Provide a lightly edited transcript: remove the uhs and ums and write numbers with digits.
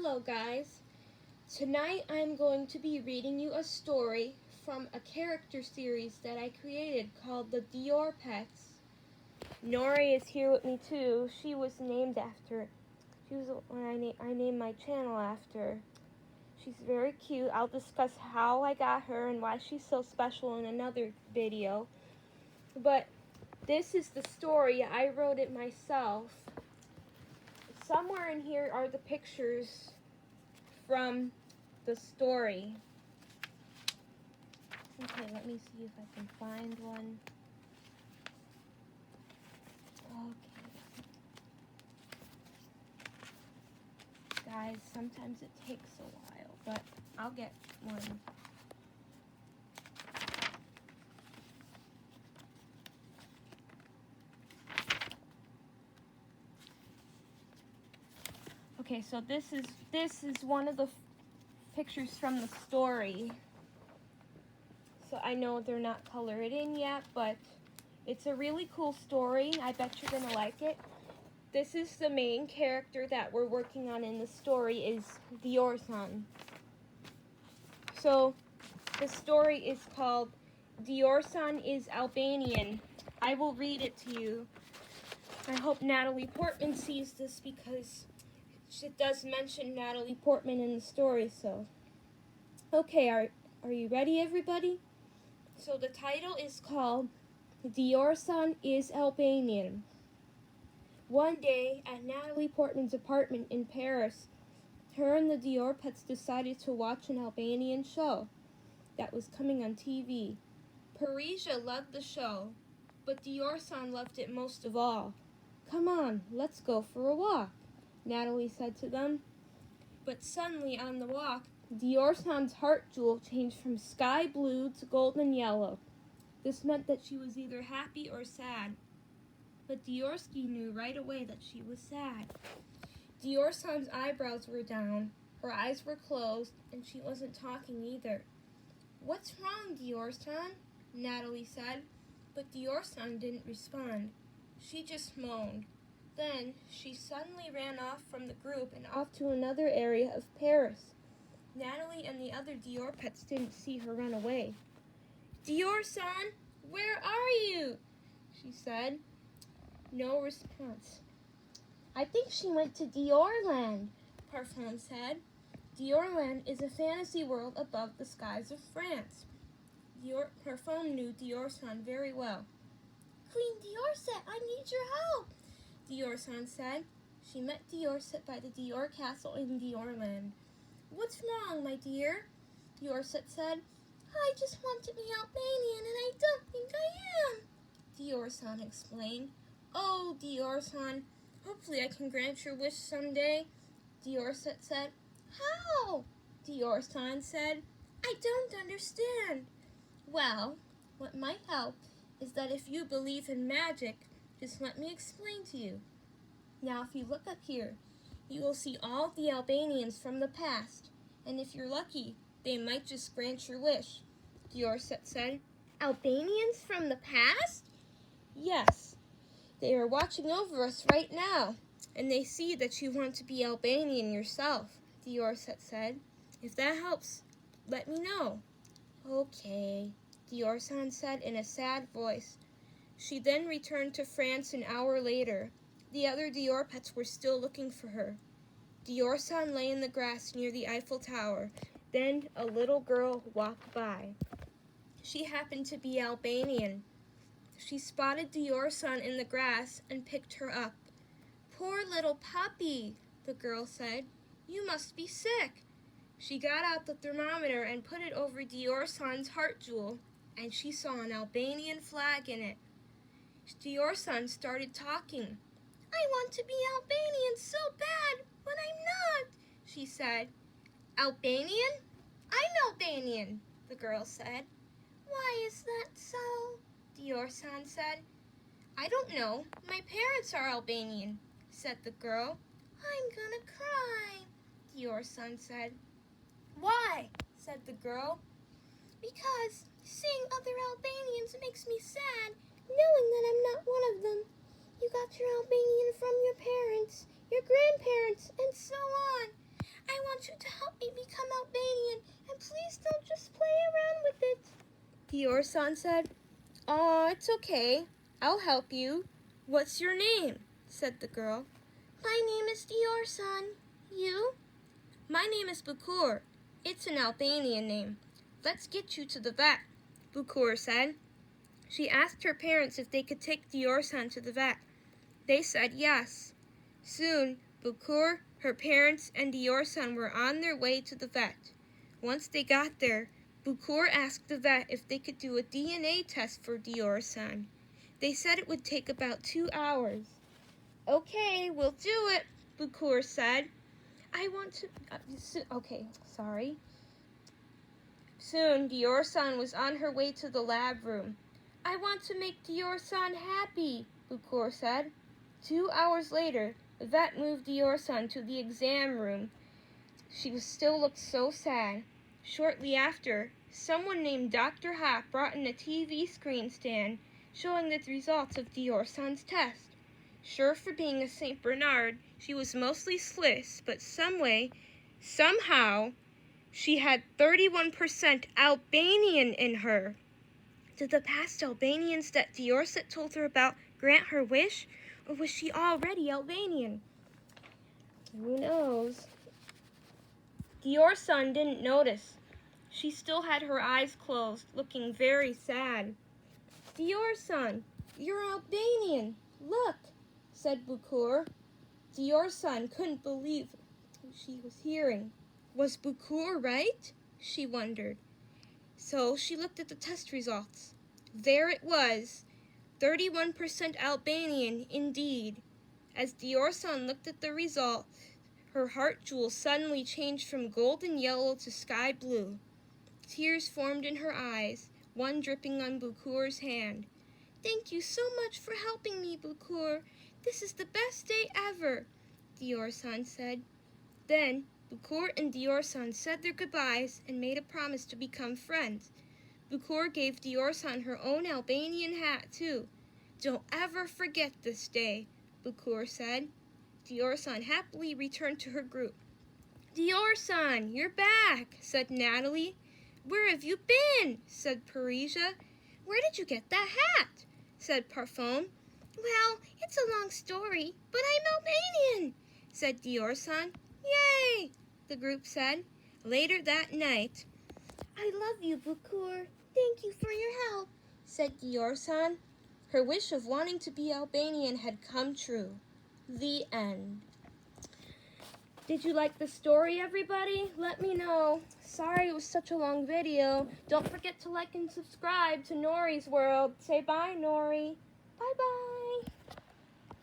Hello guys, tonight I'm going to be reading you a story from a character series that I created called the Dior Pets. Nori is here with me too. She was named after, she was when I named my channel after. She's very cute. I'll discuss how I got her and why she's so special in another video. But this is the story. I wrote it myself. Somewhere in here are the pictures from the story. Okay, let me see if I can find one. Okay. Guys, sometimes it takes a while, but I'll get one. Okay, so this is one of the pictures from the story. So I know they're not colored in yet, but it's a really cool story. I bet you're gonna like it. This is the main character that we're working on in the story is Diorsan. So the story is called Diorsan is Albanian. I will read it to you. I hope Natalie Portman sees this because it does mention Natalie Portman in the story, so. Okay, are you ready, everybody? So the title is called Diorsan is Albanian. One day, at Natalie Portman's apartment in Paris, her and the Dior pets decided to watch an Albanian show that was coming on TV. Parisia loved the show, but Diorsan loved it most of all. Come on, let's go for a walk, Natalie said to them. But suddenly on the walk, Diorsan's heart jewel changed from sky blue to golden yellow. This meant that she was either happy or sad. But Diorski knew right away that she was sad. Diorsan's eyebrows were down, her eyes were closed, and she wasn't talking either. What's wrong, Diorsan? Natalie said, but Diorsan didn't respond. She just moaned. Then she suddenly ran off from the group and off to another area of Paris. Natalie and the other Dior pets didn't see her run away. Diorsan, where are you? She said. No response. I think she went to Diorland, Parfum said. Diorland is a fantasy world above the skies of France. Parfum knew Diorsan very well. Queen Diorset, I need your help, Diorsan said. She met Diorset by the Dior castle in Diorland. What's wrong, my dear? Diorset said. I just want to be Albanian and I don't think I am, Diorsan explained. Oh, Diorsan, hopefully I can grant your wish someday, Diorset said. How? Diorsan said. I don't understand. Well, what might help is that if you believe in magic, just let me explain to you. Now, if you look up here, you will see all the Albanians from the past, and if you're lucky, they might just grant your wish, Diorset said. Albanians from the past? Yes. They are watching over us right now, and they see that you want to be Albanian yourself, Diorset said. If that helps, let me know. Okay, Diorsan said in a sad voice. She then returned to France an hour later. The other Dior pets were still looking for her. Diorsan lay in the grass near the Eiffel Tower. Then a little girl walked by. She happened to be Albanian. She spotted Diorsan in the grass and picked her up. Poor little puppy, the girl said. You must be sick. She got out the thermometer and put it over Diorsan's heart jewel, and she saw an Albanian flag in it. Diorsan started talking. I want to be Albanian so bad, but I'm not, she said. Albanian? I'm Albanian, the girl said. Why is that so? Diorsan said. I don't know. My parents are Albanian, said the girl. I'm gonna cry, Diorsan said. Why? Said the girl. Because seeing other Albanians makes me sad, knowing that I'm not one of them. You got your Albanian from your parents, your grandparents, and so on. I Diorsan said. "Aw, it's okay. I'll help you. What's your name?" said the girl. "My name is Diorsan. You?" "My name is Bukur. It's an Albanian name. Let's get you to the vet," Bukur said. She asked her parents if they could take Diorsan to the vet. They said yes. Soon, Bukur, her parents, and Diorsan were on their way to the vet. Once they got there, Bukur asked the vet if they could do a DNA test for Diorsan. They said it would take about 2 hours. "Okay, we'll do it," Bukur said. Soon, Diorsan was on her way to the lab room. "I want to make Diorsan happy," Bukur said. 2 hours later, the vet moved Diorsan to the exam room. She still looked so sad. Shortly after, someone named Dr. Hop brought in a TV screen stand showing the results of Diorsan's test. Sure for being a St. Bernard, she was mostly Swiss, but somehow, she had 31% Albanian in her. Did the past Albanians that Diorsan told her about grant her wish, or was she already Albanian? Who knows? Diorsan didn't notice. She still had her eyes closed, looking very sad. "Diorsan, you're Albanian. Look," said Bukur. Diorsan couldn't believe what she was hearing. Was Bukur right? She wondered. So she looked at the test results. There it was, 31% Albanian indeed. As Diorsan looked at the result, her heart jewel suddenly changed from golden yellow to sky blue. Tears formed in her eyes, one dripping on Bukur's hand. "Thank you so much for helping me, Bukur. This is the best day ever," Diorsan said. Then Bukur and Diorsan said their goodbyes and made a promise to become friends. Bukur gave Diorsan her own Albanian hat, too. "Don't ever forget this day," Bukur said. Diorsan happily returned to her group. "Diorsan, you're back," said Natalie. "Where have you been?" said Parisia. "Where did you get that hat?" said Parfum. "Well, it's a long story, but I'm Albanian," said Diorsan. "Yay!" the group said. Later that night, "I love you, Bukur. Thank you for your help," said Diorsan. Her wish of wanting to be Albanian had come true. The end. Did you like the story, everybody? Let me know. Sorry it was such a long video. Don't forget to like and subscribe to Nori's World. Say bye, Nori. Bye-bye.